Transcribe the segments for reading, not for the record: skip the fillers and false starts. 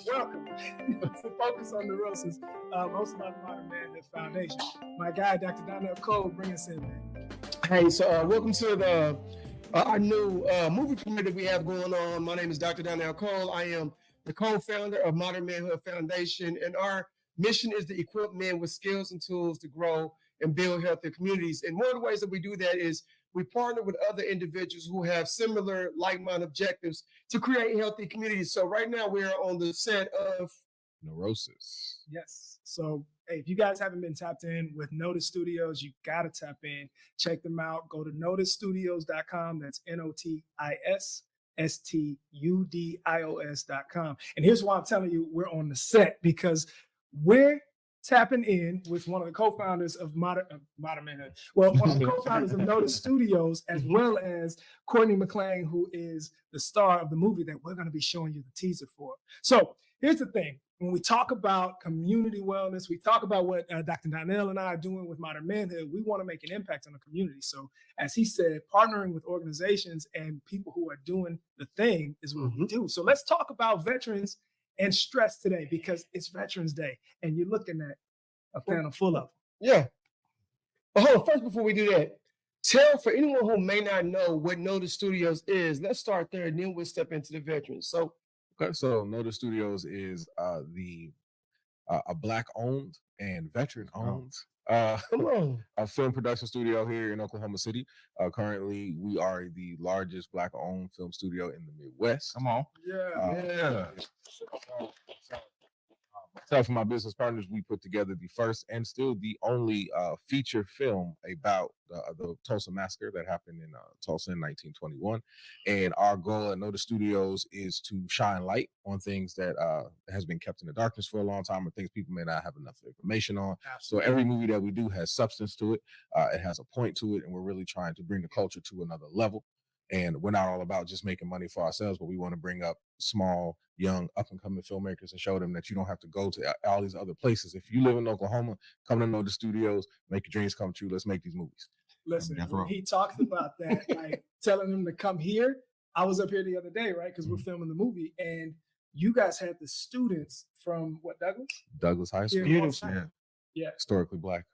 Welcome to Focus on Neurosis, hosted by the Modern Manhood Foundation. My guy, Dr. Donnell Cole, bring us in, man. Hey, so welcome to our new movie premiere that we have going on. My name is Dr. Donnell Cole. I am the co-founder of Modern Manhood Foundation, and our mission is to equip men with skills and tools to grow and build healthy communities. And one of the ways that we do that is we partner with other individuals who have similar like-minded objectives to create healthy communities. So right now we are on the set of Neurosis. Yes. So hey, if you guys haven't been tapped in with Notis Studios, you got to tap in. Check them out. Go to notisstudios.com. That's NOTISSTUDIOS.com. And here's why I'm telling you we're on the set, because we're tapping in with one of the co-founders of Modern Manhood. Well, one of the co-founders of Notis Studios, as well as Cordney McClain, who is the star of the movie that we're going to be showing you the teaser for. So here's the thing. When we talk about community wellness, we talk about what Dr. Donnell and I are doing with Modern Manhood. We want to make an impact on the community. So as he said, partnering with organizations and people who are doing the thing is what we do. So let's talk about veterans and stress today, because it's Veterans Day and you're looking at a panel full of them. Yeah. But hold on, first before we do that, tell for anyone who may not know what Notis Studios is, let's start there and then we'll step into the veterans. So Notis Studios is a Black-owned and veteran-owned a film production studio here in Oklahoma City. Currently, we are the largest Black-owned film studio in the Midwest. Come on. Yeah. Myself and my business partners, we put together the first and still the only feature film about the Tulsa massacre that happened in Tulsa in 1921. And our goal at Notis Studios is to shine light on things that has been kept in the darkness for a long time, or things people may not have enough information on. Absolutely. So every movie that we do has substance to it. It has a point to it, and we're really trying to bring the culture to another level. And we're not all about just making money for ourselves, but we want to bring up small, young, up-and-coming filmmakers and show them that you don't have to go to all these other places. If you live in Oklahoma, come to Notis Studios, make your dreams come true. Let's make these movies. Listen, when he talks about that, like telling them to come here, I was up here the other day, right? Because we're filming the movie, and you guys had the students from what, Douglas? Douglas High School. Yeah. Historically Black,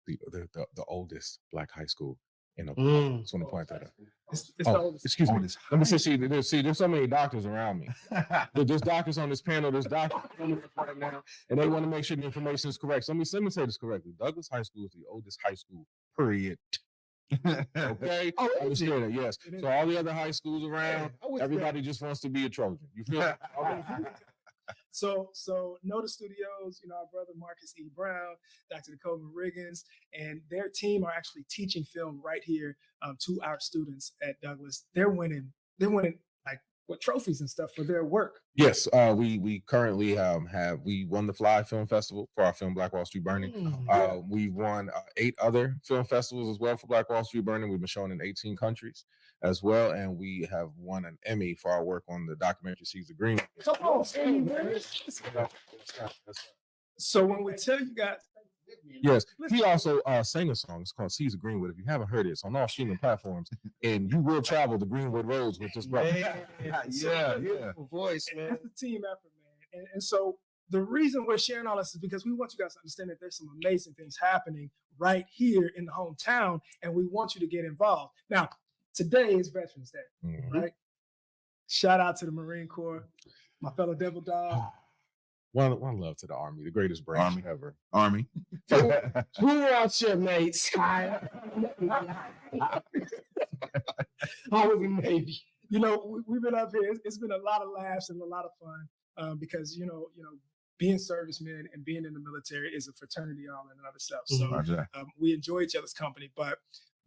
the oldest Black high school in Oklahoma. Just want to point that out. It's the oldest. Excuse me. Let me see, there's so many doctors around me. There's doctors on this panel. There's doctors right now, and they want to make sure the information is correct. So let me say this correctly. Douglas High School is the oldest high school, period. Okay? Understand that, yes. So all the other high schools around, everybody just wants to be a Trojan. You feel me? So Notis Studios, our brother Marcus E. Brown, Dr. Dakota Riggins, and their team are actually teaching film right here to our students at Douglas. They're winning like what trophies and stuff for their work. Yes, we currently we won the Fly Film Festival for our film Black Wall Street Burning. We won 8 other film festivals as well for Black Wall Street Burning. We've been shown in 18 countries as well, and we have won an Emmy for our work on the documentary Seas of Green. Come on, so when we tell you guys, yes, he also sang a song. It's called Seas of Greenwood. If you haven't heard it, it's on all streaming platforms, and you will travel the Greenwood roads with this brother. Beautiful voice, man. It's a team effort, man. And so the reason we're sharing all this is because we want you guys to understand that there's some amazing things happening right here in the hometown, and we want you to get involved. Now, today is Veterans Day, right? Shout out to the Marine Corps, my fellow Devil Dog. One love to the Army, the greatest branch ever. Army. Who else your mates? I was in the Navy. We've been up here. It's been a lot of laughs and a lot of fun because being servicemen and being in the military is a fraternity all in and of itself. So we enjoy each other's company. But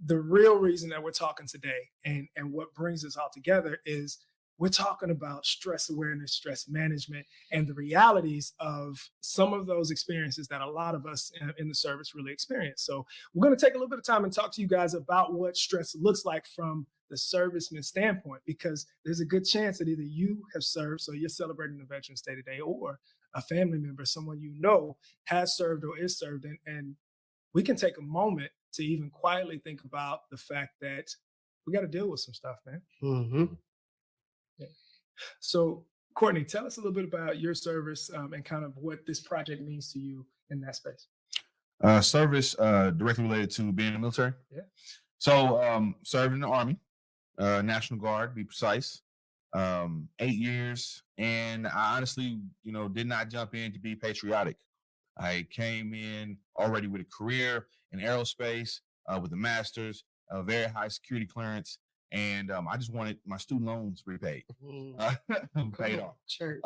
the real reason that we're talking today and what brings us all together is we're talking about stress awareness, stress management, and the realities of some of those experiences that a lot of us in the service really experience. So we're going to take a little bit of time and talk to you guys about what stress looks like from the serviceman standpoint, because there's a good chance that either you have served, so you're celebrating the Veterans Day today, or a family member, someone you know has served or is served. And we can take a moment to even quietly think about the fact that we got to deal with some stuff, man. Yeah. So Courtney, tell us a little bit about your service and kind of what this project means to you in that space. Service directly related to being in the military. Yeah. So served in the Army, National Guard, to be precise. 8 years, and I honestly, did not jump in to be patriotic. I came in already with a career in aerospace, with a master's, a very high security clearance, and I just wanted my student loans repaid, paid off. Sure.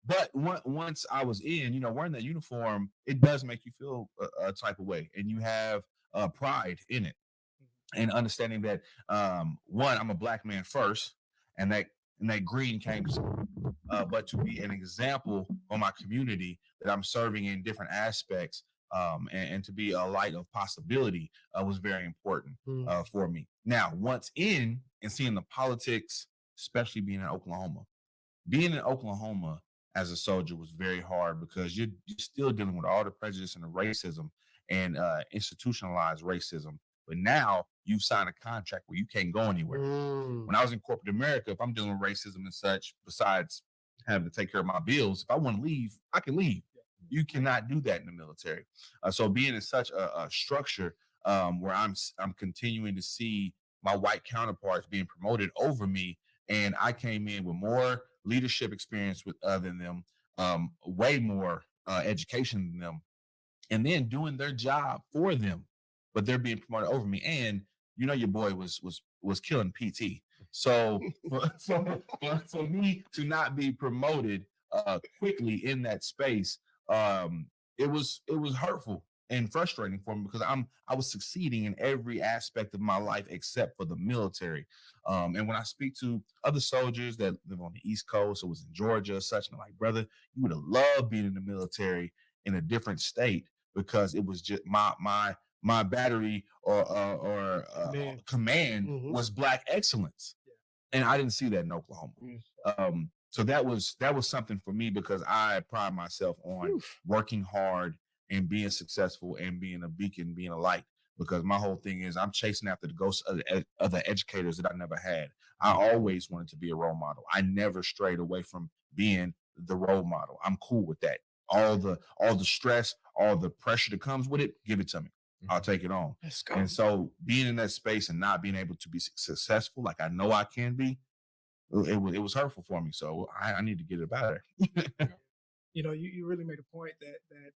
But once I was in, wearing that uniform, it does make you feel a type of way, and you have pride in it, and understanding that one, I'm a Black man first, and that green came, but to be an example for my community that I'm serving in different aspects, and to be a light of possibility was very important for me. Now, once in and seeing the politics, especially being in Oklahoma as a soldier was very hard because you're still dealing with all the prejudice and the racism and institutionalized racism. But now you've signed a contract where you can't go anywhere. When I was in corporate America, if I'm dealing with racism and such, besides having to take care of my bills, if I want to leave, I can leave. You cannot do that in the military. So being in such a structure where I'm continuing to see my white counterparts being promoted over me, and I came in with more leadership experience than them, way more education than them, and then doing their job for them, but they're being promoted over me. And your boy was killing PT. So for me to not be promoted quickly in that space, it was hurtful and frustrating for me because I was succeeding in every aspect of my life except for the military. And when I speak to other soldiers that live on the East Coast or was in Georgia or such, and I'm like, brother, you would have loved being in the military in a different state because it was just my battery or command was Black excellence. And I didn't see that in Oklahoma. So that was something for me because I pride myself on working hard and being successful and being a beacon, being a light, because my whole thing is I'm chasing after the ghosts of the other educators that I never had. I always wanted to be a role model. I never strayed away from being the role model. I'm cool with that. All the stress, all the pressure that comes with it, give it to me. I'll take it on. And so being in that space and not being able to be successful like I know I can be, it was hurtful for me. So I need to get it better. You really made a point that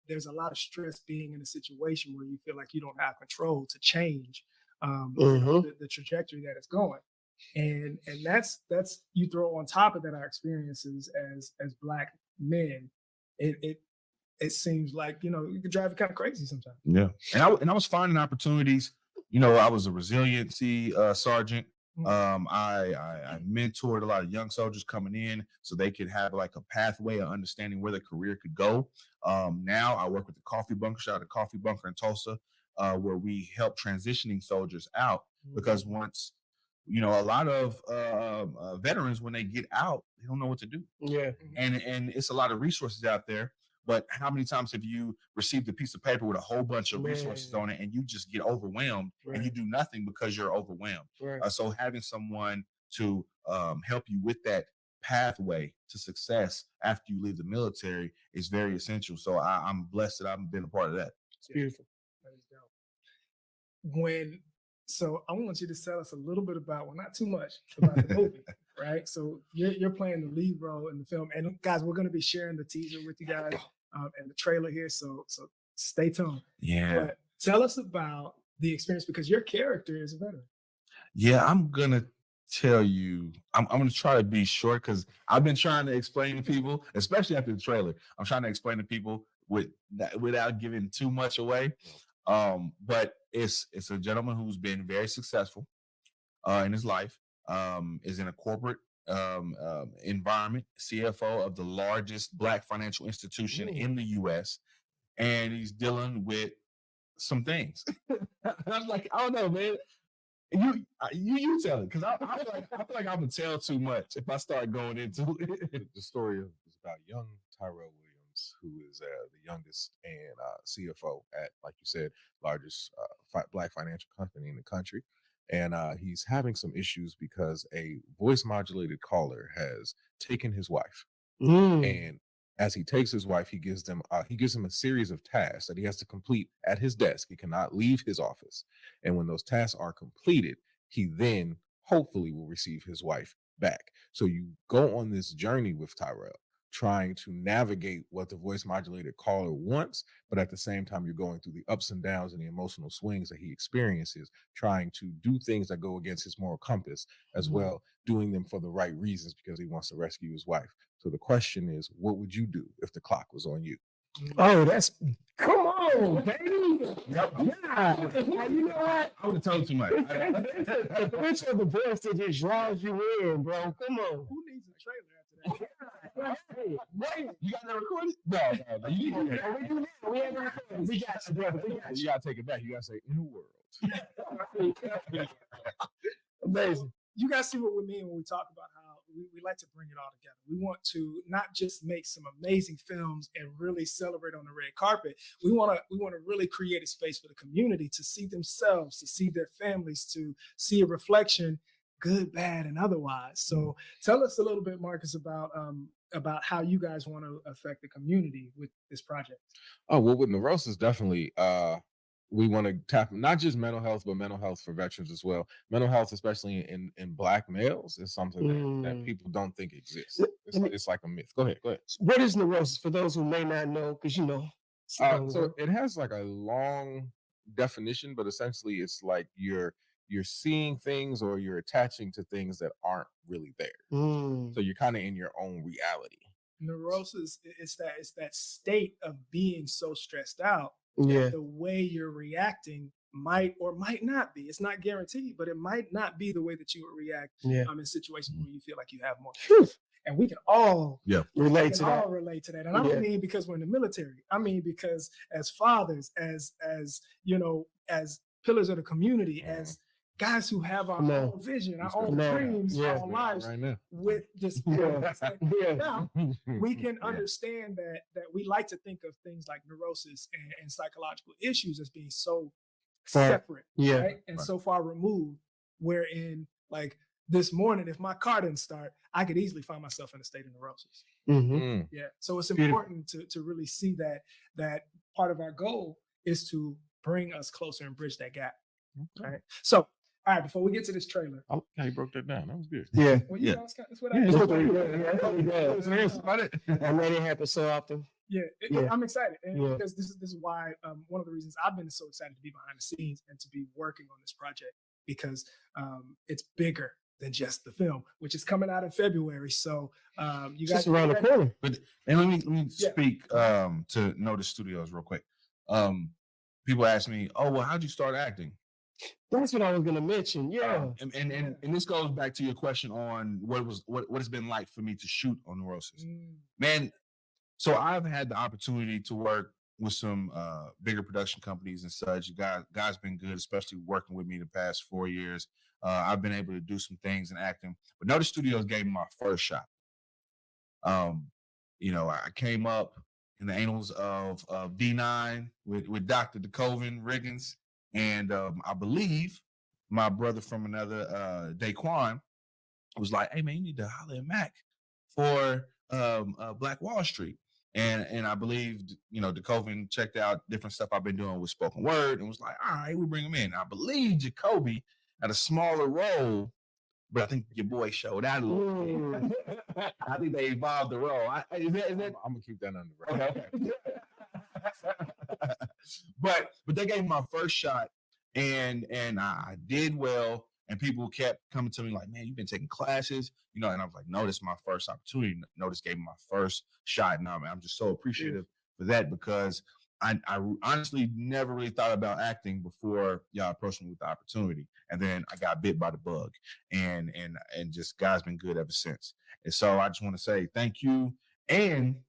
there's a lot of stress being in a situation where you feel like you don't have control to change the trajectory that it's going. And that's you throw on top of that our experiences as Black men, it seems like you can drive you kind of crazy sometimes. Yeah, and I was finding opportunities. I was a resiliency sergeant. I mentored a lot of young soldiers coming in so they could have like a pathway of understanding where their career could go. Now I work with the Coffee Bunker, shout out to Coffee Bunker in Tulsa, where we help transitioning soldiers out because once a lot of veterans, when they get out, they don't know what to do. Yeah, and it's a lot of resources out there. But how many times have you received a piece of paper with a whole bunch of resources on it and you just get overwhelmed and you do nothing because you're overwhelmed? So having someone to help you with that pathway to success after you leave the military is very essential. So I'm blessed that I've been a part of that. It's beautiful. That is dope. So I want you to tell us a little bit about, well, not too much about the movie, right? So you're playing the lead role in the film, and guys, we're going to be sharing the teaser with you guys and the trailer here. So stay tuned. Yeah. But tell us about the experience because your character is a veteran. Yeah, I'm gonna tell you. I'm gonna try to be short because I've been trying to explain to people, especially after the trailer. I'm trying to explain to people without giving too much away. But it's a gentleman who's been very successful in his life, is in a corporate environment, CFO of the largest Black financial institution in the U.S., and he's dealing with some things. I was like, I don't know, man. You tell it, because I feel like I'm gonna tell too much if I start going into it. The story is about young Tyrell Williams, who is the youngest and CFO at, like you said, largest Black financial company in the country. And he's having some issues because a voice modulated caller has taken his wife. And as he takes his wife, he gives him a series of tasks that he has to complete at his desk. He cannot leave his office. And when those tasks are completed, he then hopefully will receive his wife back. So you go on this journey with Tyrell, trying to navigate what the voice modulated caller wants, but at the same time, you're going through the ups and downs and the emotional swings that he experiences, trying to do things that go against his moral compass, as well, doing them for the right reasons because he wants to rescue his wife. So the question is, what would you do if the clock was on you? Oh, come on, baby. Yep. Yeah. You know what? I would have told too much. The picture of the voice that just draws you in, bro. Come on. Who needs a trailer after that? Wait, You got that recorded? No. we do now. We haven't recorded. We got you, brother. We got You you. gotta take it back. You gotta say, in a world. Amazing. You guys see what we mean when we talk about how we like to bring it all together. We want to not just make some amazing films and really celebrate on the red carpet. We want to really create a space for the community to see themselves, to see their families, to see a reflection, good, bad, and otherwise. So tell us a little bit, Marcus, about how you guys want to affect the community with this project. Oh, well, with Neurosis, definitely, we want to tap not just mental health, but mental health for veterans as well. Mental health, especially in Black males, is something that people don't think exists. It's like a myth. Go ahead. What is neurosis for those who may not know? Because So it has like a long definition, but essentially it's like you're seeing things or you're attaching to things that aren't really there. So you're kind of in your own reality. Neurosis is that state of being so stressed out. Yeah. The way you're reacting might or might not be. It's not guaranteed, but it might not be the way that you would react in situations where you feel like you have more truth. And we can all relate to that. And I don't mean because we're in the military. I mean because as fathers, as you know, as pillars of the community, as guys who have our own vision, our own dreams, our own lives, right now. with this now, we can understand that we like to think of things like neurosis and psychological issues as being so separate, right? And so far removed, wherein like this morning, if my car didn't start, I could easily find myself in a state of neurosis. Yeah. So it's important to really see that part of our goal is to bring us closer and bridge that gap. Right. So, all right, before we get to this trailer. I like how you broke that down. That was good. Yeah. Well, that's what I And that didn't happen so often. I'm excited. Because this is why one of the reasons I've been so excited to be behind the scenes and to be working on this project, because it's bigger than just the film, which is coming out in February. So you guys just around the corner. And let me speak to Notis Studios real quick. People ask me, "Oh, well, how'd you start acting?" That's what I was gonna mention. Yeah. And this goes back to your question on what it's been like for me to shoot on Neurosis. Man, so I've had the opportunity to work with some bigger production companies and such. Guys been good, especially working with me the past 4 years. I've been able to do some things in acting, but Notis Studios gave me my first shot. I came up in the annals of D9 with Dr. DeCoven Riggins. And I believe my brother from another, Daquan, was like, "Hey, man, you need to holler at Mac for Black Wall Street." And I believe, DeCoven checked out different stuff I've been doing with spoken word and was like, "All right, we'll bring him in." I believe Jacoby had a smaller role, but I think your boy showed out a little bit. I think they evolved the role. I'm going to keep that under wraps. Okay. But they gave me my first shot, and I did well, and people kept coming to me like, "Man, you've been taking classes," and I was like, "No, this is my first opportunity." Notis gave me my first shot, and I'm just so appreciative for that, because I honestly never really thought about acting before y'all approached me with the opportunity, and then I got bit by the bug, and just God's been good ever since. And so I just want to say thank you. And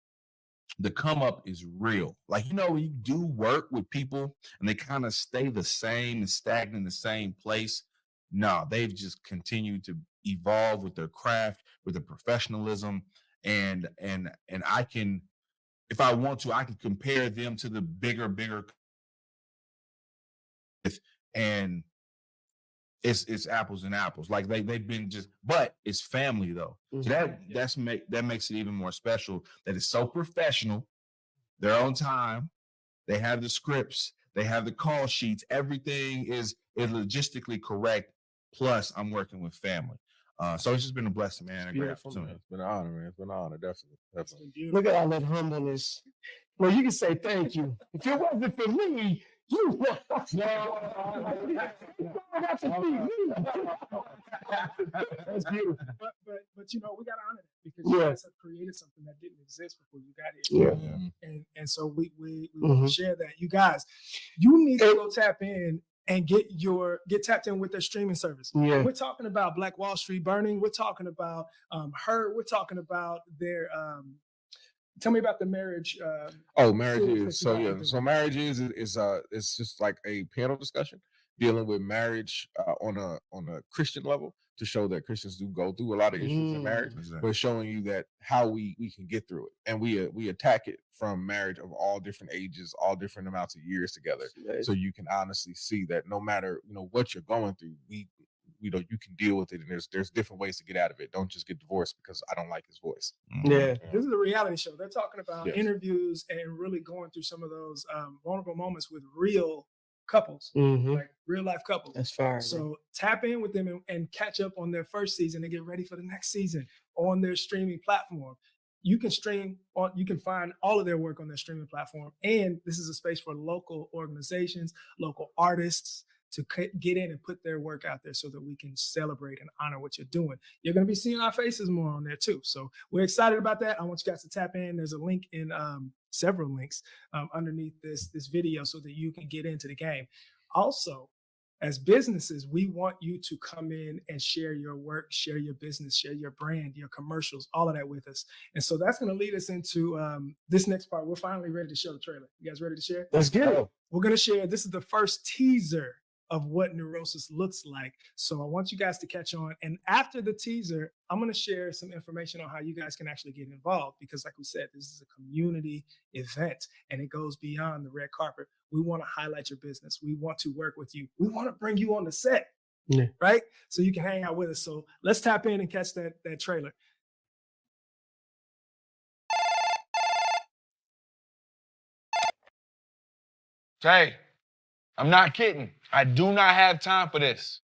the come up is real. Like, when you do work with people and they kind of stay the same and stagnant in the same place. No, they've just continued to evolve with their craft, with their professionalism. And I can, if I want to, I can compare them to the bigger, and it's apples and apples. Like they've been but it's family though. So that makes it even more special. That it's so professional. They're on time. They have the scripts. They have the call sheets. Everything is logistically correct. Plus, I'm working with family. So it's just been a blessing, man. It's been an honor, man. It's been an honor, definitely. Look at all that humbleness. Well, you can say thank you. If it wasn't for me, you got to feed me. That's beautiful. But you know, we got to honor it because you guys have created something that didn't exist before you got here. Yeah. And so we share that. You guys, you need to go tap in and get tapped in with their streaming service. Yeah. We're talking about Black Wall Street Burning. We're talking about her. We're talking about their tell me about the marriage. Marriage is so marriage is it's just like a panel discussion dealing with marriage on a Christian level to show that Christians do go through a lot of issues in marriage, but showing you that how we can get through it, and we attack it from marriage of all different ages, all different amounts of years together, so you can honestly see that no matter what you're going through, you can deal with it, and there's different ways to get out of it. Don't just get divorced because I don't like his voice. This is a reality show. They're talking about interviews and really going through some of those vulnerable moments with real couples, like real life couples. That's fine. So tap in with them and catch up on their first season and get ready for the next season on their streaming platform. You can find all of their work on their streaming platform. And this is a space for local organizations, local artists to get in and put their work out there so that we can celebrate and honor what you're doing. You're going to be seeing our faces more on there too. So we're excited about that. I want you guys to tap in. There's a link in several links underneath this video so that you can get into the game. Also, as businesses, we want you to come in and share your work, share your business, share your brand, your commercials, all of that with us. And so that's going to lead us into this next part. We're finally ready to show the trailer. You guys ready to share? Let's get it. We're going to share. This is the first teaser of what Neurosis looks like. So I want you guys to catch on. And after the teaser, I'm going to share some information on how you guys can actually get involved. Because like we said, this is a community event and it goes beyond the red carpet. We want to highlight your business. We want to work with you. We want to bring you on the set, right? So you can hang out with us. So let's tap in and catch that trailer. Jay, I'm not kidding. I do not have time for this.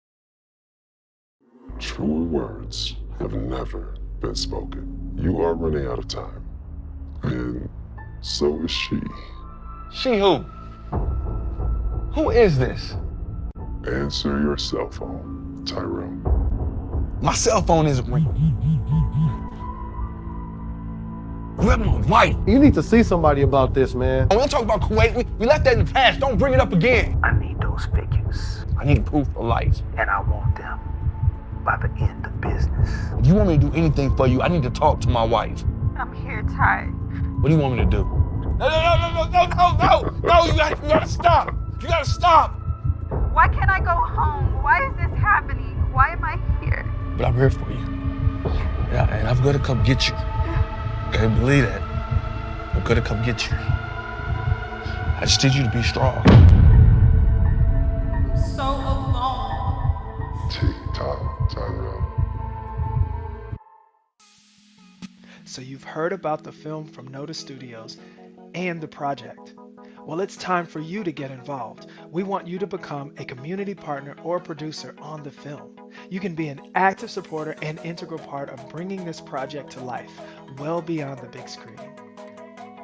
Truer words have never been spoken. You are running out of time. And so is she. She who? Who is this? Answer your cell phone, Tyrell. My cell phone isn't ringing. You have my wife. You need to see somebody about this, man. I want to talk about Kuwait. We left that in the past. Don't bring it up again. I need those figures. I need proof of life. And I want them by the end of business. If you want me to do anything for you, I need to talk to my wife. I'm here, Ty. What do you want me to do? No, you gotta stop. You gotta stop. Why can't I go home? Why is this happening? Why am I here? But I'm here for you. Yeah, and I'm gonna come get you. Okay, believe that. I'm gonna come get you. I just need you to be strong. So alone. Tick-tock, Tyrell. So you've heard about the film from Notis Studios and the project. Well, it's time for you to get involved. We want you to become a community partner or producer on the film. You can be an active supporter and integral part of bringing this project to life, well beyond the big screen.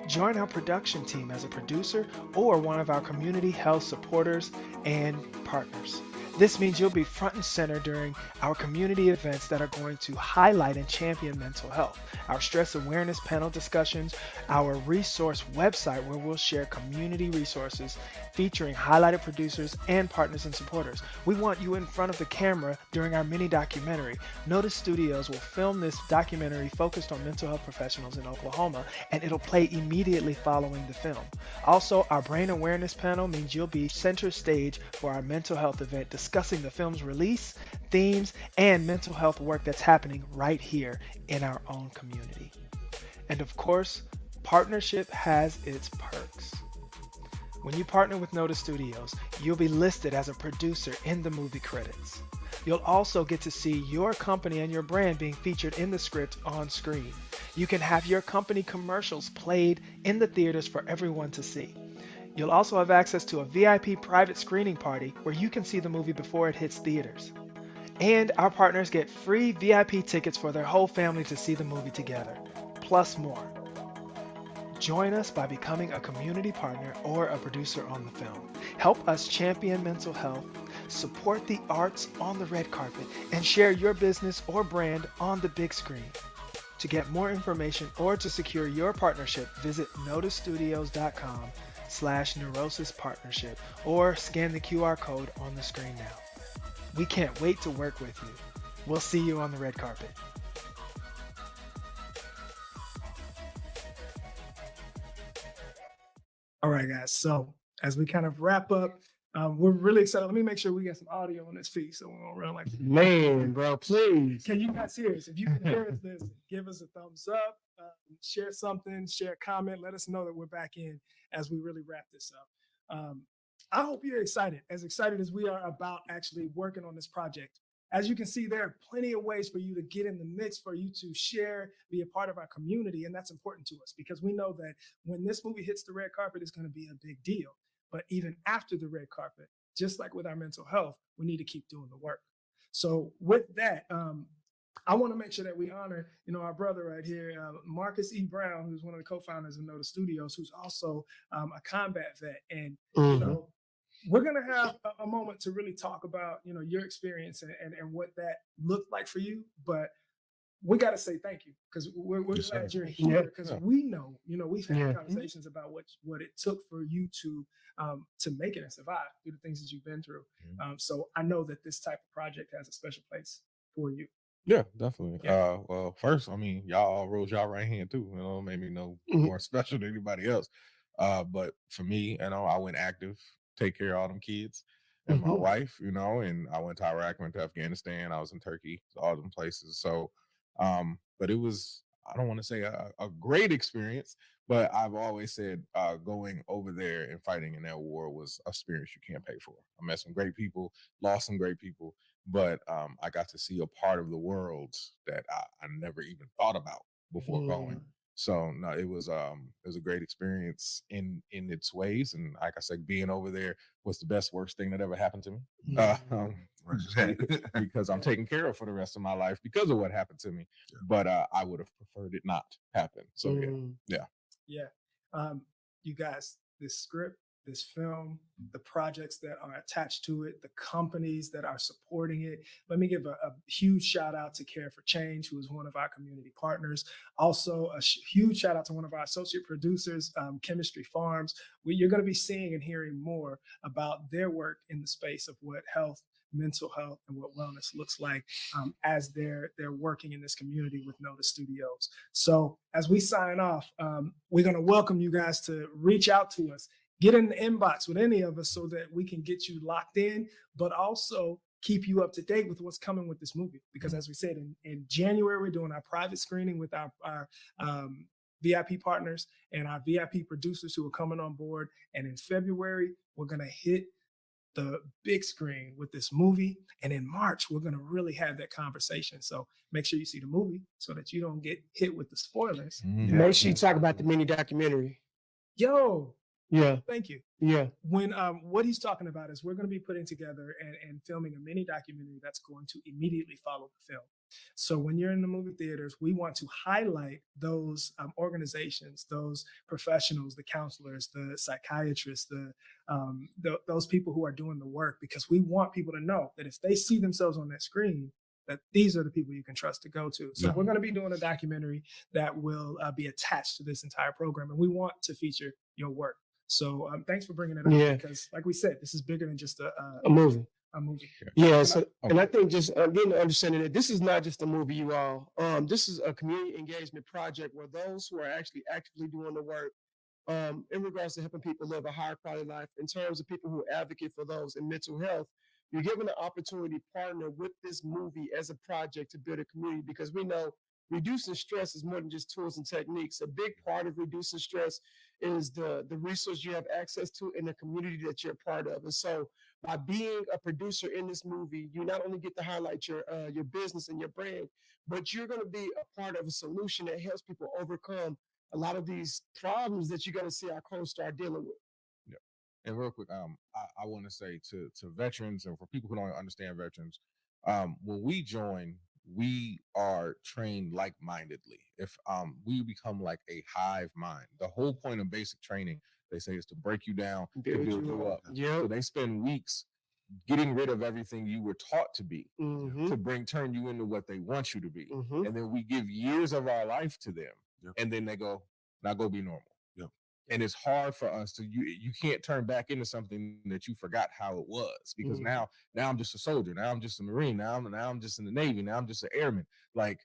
Join our production team as a producer or one of our community health supporters and partners. This means you'll be front and center during our community events that are going to highlight and champion mental health, our stress awareness panel discussions, our resource website where we'll share community resources featuring highlighted producers and partners and supporters. We want you in front of the camera during our mini documentary. Notis Studios will film this documentary focused on mental health professionals in Oklahoma, and it'll play immediately following the film. Also, our brain awareness panel means you'll be center stage for our mental health event discussing the film's release, themes, and mental health work that's happening right here in our own community. And of course, partnership has its perks. When you partner with Notis Studios, you'll be listed as a producer in the movie credits. You'll also get to see your company and your brand being featured in the script on screen. You can have your company commercials played in the theaters for everyone to see. You'll also have access to a VIP private screening party where you can see the movie before it hits theaters. And our partners get free VIP tickets for their whole family to see the movie together, plus more. Join us by becoming a community partner or a producer on the film. Help us champion mental health, support the arts on the red carpet, and share your business or brand on the big screen. To get more information or to secure your partnership, visit notisstudios.com/Neurosis Partnership or scan the QR code on the screen now. We can't wait to work with you. We'll see you on the red carpet. All right, guys. So as we kind of wrap up, we're really excited. Let me make sure we get some audio on this feed so we don't run like Man, bro, please. Can you guys hear us? If you can hear us, listen, give us a thumbs up, share something, share a comment. Let us know that we're back in as we really wrap this up. I hope you're excited as we are about actually working on this project. As you can see, there are plenty of ways for you to get in the mix, for you to share, be a part of our community. And that's important to us because we know that when this movie hits the red carpet, it's going to be a big deal. But even after the red carpet, just like with our mental health, we need to keep doing the work. So with that, I want to make sure that we honor, our brother right here, Marcus E. Brown, who's one of the co-founders of Notis Studios, who's also a combat vet. And, we're going to have a moment to really talk about, your experience and what that looked like for you. But we got to say thank you because we're glad you're here because we know, we've had conversations about what it took for you to make it and survive through the things that you've been through. So I know that this type of project has a special place for you. Yeah, definitely. Yeah. Well, first, y'all all rose y'all right hand too. Made me know more special than anybody else. But for me, I went active, take care of all them kids and my wife, and I went to Iraq, went to Afghanistan, I was in Turkey, all them places. So, but it was, I don't want to say a great experience, but I've always said going over there and fighting in that war was an experience you can't pay for. I met some great people, lost some great people, but I got to see a part of the world that I never even thought about before going. So no, it was a great experience in its ways, and like I said, being over there was the worst thing that ever happened to me. Because I'm taken care of for the rest of my life because of what happened to me. But I would have preferred it not happen. So yeah. You guys, this script, this film, the projects that are attached to it, the companies that are supporting it. Let me give a huge shout out to Care for Change, who is one of our community partners. Also, a huge shout out to one of our associate producers, Chemistry Farms. You're going to be seeing and hearing more about their work in the space of what health, mental health, and what wellness looks like as they're working in this community with Notis Studios. So as we sign off, we're going to welcome you guys to reach out to us. Get in the inbox with any of us so that we can get you locked in, but also keep you up to date with what's coming with this movie. Because as we said, in January, we're doing our private screening with our VIP partners and our VIP producers who are coming on board. And in February, we're going to hit the big screen with this movie. And in March, we're going to really have that conversation. So make sure you see the movie so that you don't get hit with the spoilers. Make sure you talk about the mini documentary. Yeah. Thank you. Yeah. When what he's talking about is we're going to be putting together and filming a mini documentary that's going to immediately follow the film. So when you're in the movie theaters, we want to highlight those organizations, those professionals, the counselors, the psychiatrists, those people who are doing the work, because we want people to know that if they see themselves on that screen, that these are the people you can trust to go to. So we're going to be doing a documentary that will be attached to this entire program, and we want to feature your work. So thanks for bringing it up because, like we said, this is bigger than just a movie. Yeah. So, and I think just getting the understanding that this is not just a movie, you all. This is a community engagement project where those who are actually actively doing the work in regards to helping people live a higher quality life, in terms of people who advocate for those in mental health, you're given the opportunity to partner with this movie as a project to build a community, because we know reducing stress is more than just tools and techniques. A big part of reducing stress is the resource you have access to in the community that you're a part of. And so by being a producer in this movie, you not only get to highlight your business and your brand, but you're going to be a part of a solution that helps people overcome a lot of these problems that you're going to see our co-star dealing with. Yeah. And real quick, I want to say to veterans and for people who don't understand veterans, when we join, we are trained like-mindedly. If we become like a hive mind, the whole point of basic training, they say, is to break you down, to build you up. Yep. So they spend weeks getting rid of everything you were taught to be, to turn you into what they want you to be. And then we give years of our life to them, and then they go, now go be normal. And it's hard for us to, you can't turn back into something that you forgot how it was, because now I'm just a soldier, now I'm just a Marine, now I'm just in the Navy, now I'm just an airman. Like,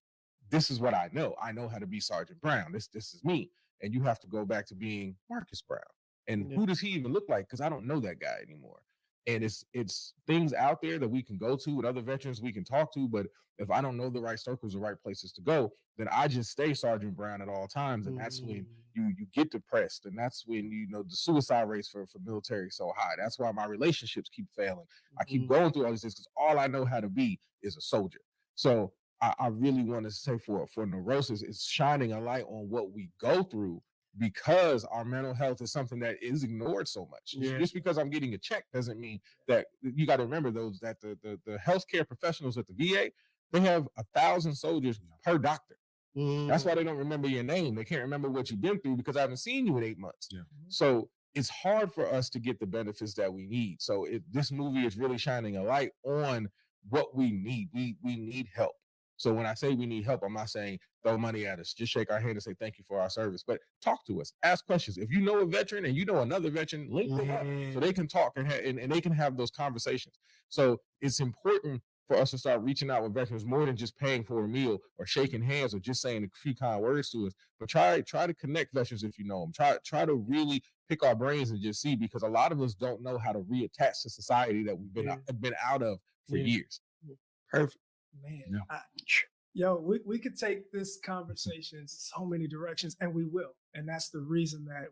this is what I know how to be Sergeant Brown. This is me. And you have to go back to being Marcus Brown. And who does he even look like? Because I don't know that guy anymore. And it's things out there that we can go to with other veterans we can talk to, but if I don't know the right circles, the right places to go, then I just stay Sergeant Brown at all times. And that's when you get depressed, and that's when, you know, the suicide rates for military is so high. That's why my relationships keep failing. I keep going through all these things because all I know how to be is a soldier. So I really want to say for Neurosis, it's shining a light on what we go through, because our mental health is something that is ignored so much. Just because I'm getting a check doesn't mean that. You got to remember that the healthcare professionals at the VA, they have 1,000 soldiers per doctor. That's why they don't remember your name. They can't remember what you've been through because I haven't seen you in 8 months. So it's hard for us to get the benefits that we need. So this movie is really shining a light on what we need. We need help. So when I say we need help, I'm not saying throw money at us. Just shake our hand and say thank you for our service. But talk to us. Ask questions. If you know a veteran and you know another veteran, link them up so they can talk and they can have those conversations. So it's important for us to start reaching out with veterans more than just paying for a meal or shaking hands or just saying a few kind words to us. But try to connect veterans if you know them. Try to really pick our brains and just see, because a lot of us don't know how to reattach to society that we've been out of for years. Perfect. Man, we could take this conversation so many directions, and we will. And that's the reason that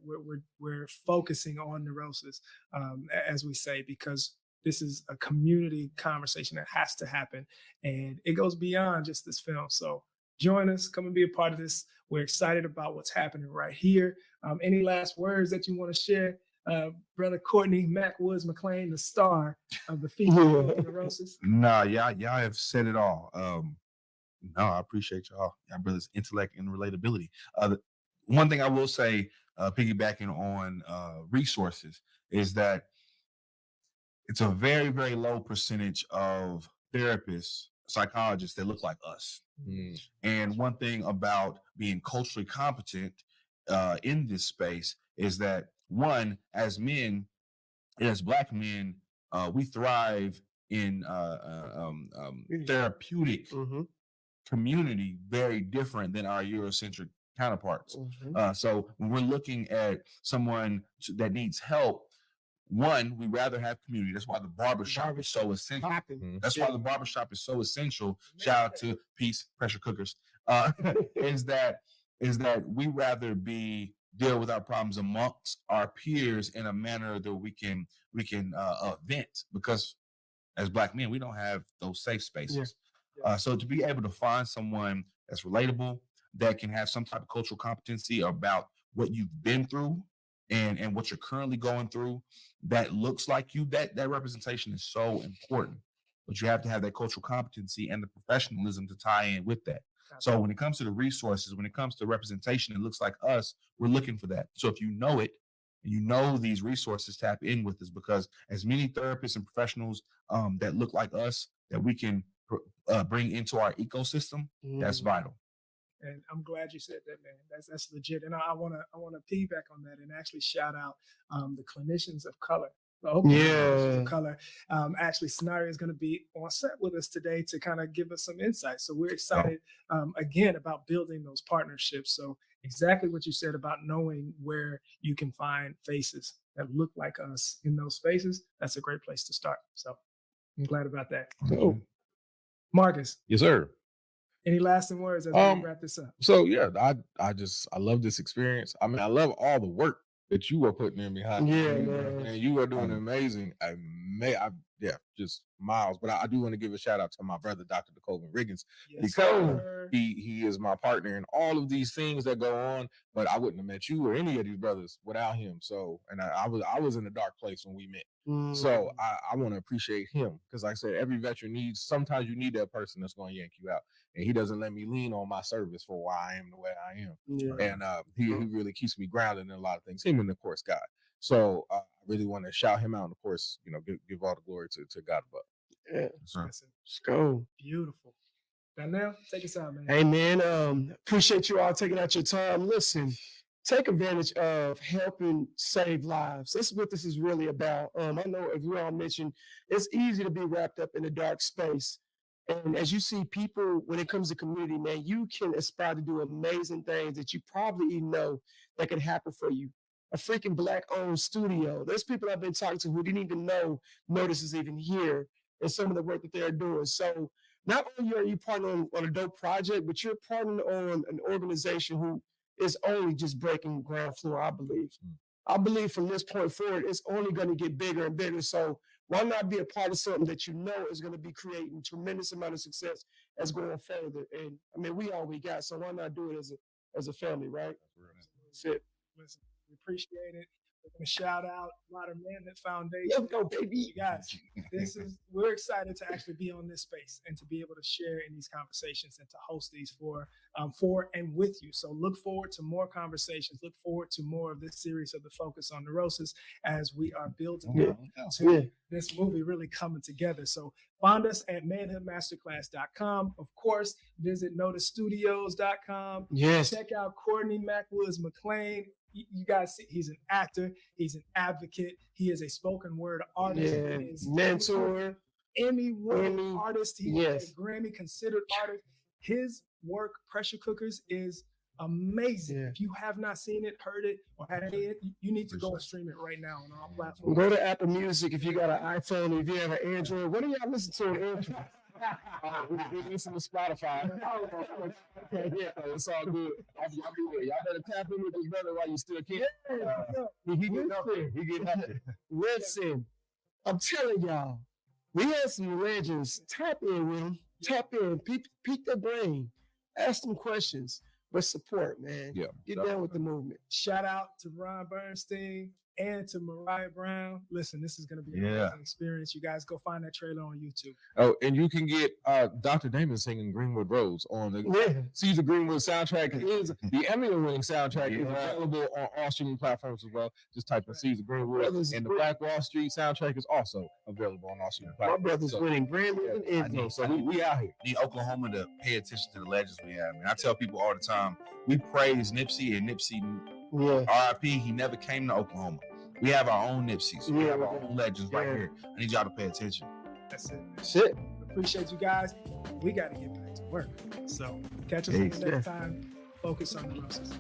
we're focusing on Neurosis, as we say, because this is a community conversation that has to happen, and it goes beyond just this film. So join us, come and be a part of this. We're excited about what's happening right here. Any last words that you want to share? Brother Cordney, Mac Woods McClain, the star of the feature Neurosis. Nah, y'all have said it all. No, I appreciate y'all brothers' intellect and relatability. One thing I will say, piggybacking on resources, is that it's a very, very low percentage of therapists, psychologists that look like us. And one thing about being culturally competent in this space is that, one, as men, as Black men, we thrive in therapeutic community very different than our Eurocentric counterparts. So when we're looking at someone that needs help, one, we rather have community. That's why the barbershop is so essential. That's why the barbershop is so essential. Shout out to Peace Pressure Cookers. Is that we rather deal with our problems amongst our peers in a manner that we can vent, because as Black men, we don't have those safe spaces. So to be able to find someone that's relatable, that can have some type of cultural competency about what you've been through and what you're currently going through, that looks like you, that representation is so important. But you have to have that cultural competency and the professionalism to tie in with that. So when it comes to the resources, when it comes to representation, it looks like us, we're looking for that. So if you know it, and you know these resources, tap in with us, because as many therapists and professionals that look like us that we can bring into our ecosystem, that's vital. And I'm glad you said that, man. That's legit. And I want to piggyback on that and actually shout out the clinicians of color. Clinicians of color. Actually, Scenario is going to be on set with us today to kind of give us some insight. So we're excited again about building those partnerships. So exactly what you said about knowing where you can find faces that look like us in those spaces. That's a great place to start. So I'm glad about that. Marcus. Yes, sir. Any lasting words as we wrap this up? So yeah, I love this experience. I mean, I love all the work that you are putting in behind. Yeah, man. And you are doing amazing. Just miles. But I do want to give a shout out to my brother, Dr. DeCoven Riggins, because he is my partner in all of these things that go on. But I wouldn't have met you or any of these brothers without him. So, and I was in a dark place when we met. So I want to appreciate him because, like I said, every veteran needs. Sometimes you need that person that's going to yank you out, and he doesn't let me lean on my service for why I am the way I am. Yeah. And he really keeps me grounded in a lot of things. Him and the course God. So I really want to shout him out. And of course, give all the glory to God above. Yeah. Let's go. Beautiful. Now, take us out, man. Hey, man. Appreciate you all taking out your time. Listen, take advantage of helping save lives. That's what this is really about. I know, as we all mentioned, it's easy to be wrapped up in a dark space. And as you see people, when it comes to community, man, you can aspire to do amazing things that you probably even know that could happen for you. A freaking Black-owned studio. There's people I've been talking to who didn't even know Notis is even here and some of the work that they're doing. So not only are you partnering on a dope project, but you're partnering on an organization who is only just breaking ground floor, I believe. I believe from this point forward, it's only going to get bigger and bigger. So why not be a part of something that you know is going to be creating tremendous amount of success as going further? And I mean, we all we got, so why not do it as a family, right? That's it. Listen, we appreciate it. We're going to shout out Modern Manhood Foundation. Let's go, baby. You guys, we're excited to actually be on this space and to be able to share in these conversations and to host these for and with you. So look forward to more conversations. Look forward to more of this series of the focus on neurosis as we are building to this movie really coming together. So find us at manhoodmasterclass.com. Of course, visit notisstudios.com. Yes. Check out Cordney Macwoods McClain. You guys see, he's an actor, he's an advocate, he is a spoken word artist, he is mentor, Emmy-winning artist, he is a Grammy-considered artist. His work, Pressure Cookers, is amazing. If you have not seen it, heard it, or had it, you need to go and stream it right now on our platform. Go to Apple Music if you got an iPhone, if you have an Android. What do y'all listen to on Android? We listen to Spotify. It's all good. Y'all better tap in with this brother while you still can. He get up there. He get up there. Listen, I'm telling y'all, we had some legends. Tap in with them. Tap in. Pique their brain. Ask them questions. But support, man. Get down with the movement. Shout out to Ron Bernstein and to Mariah Brown. Listen, this is going to be an amazing experience. You guys go find that trailer on YouTube. Oh, and you can get Dr. Damon singing Greenwood Roads on the Caesar Greenwood soundtrack. It is the Emmy-winning soundtrack is available on all streaming platforms as well. Just type in Caesar Greenwood. And the Black Wall Street soundtrack is also available on all streaming platforms. My brother's winning Grammy and so we out here. Need Oklahoma to pay attention to the legends we have. And I tell people all the time, we praise Nipsey, and Nipsey, R.I.P., he never came to Oklahoma. We have our own Nipseys. We have our own legends right here. I need y'all to pay attention. That's it. That's it. Appreciate you guys. We got to get back to work. So catch us next time. Focus on neurosis.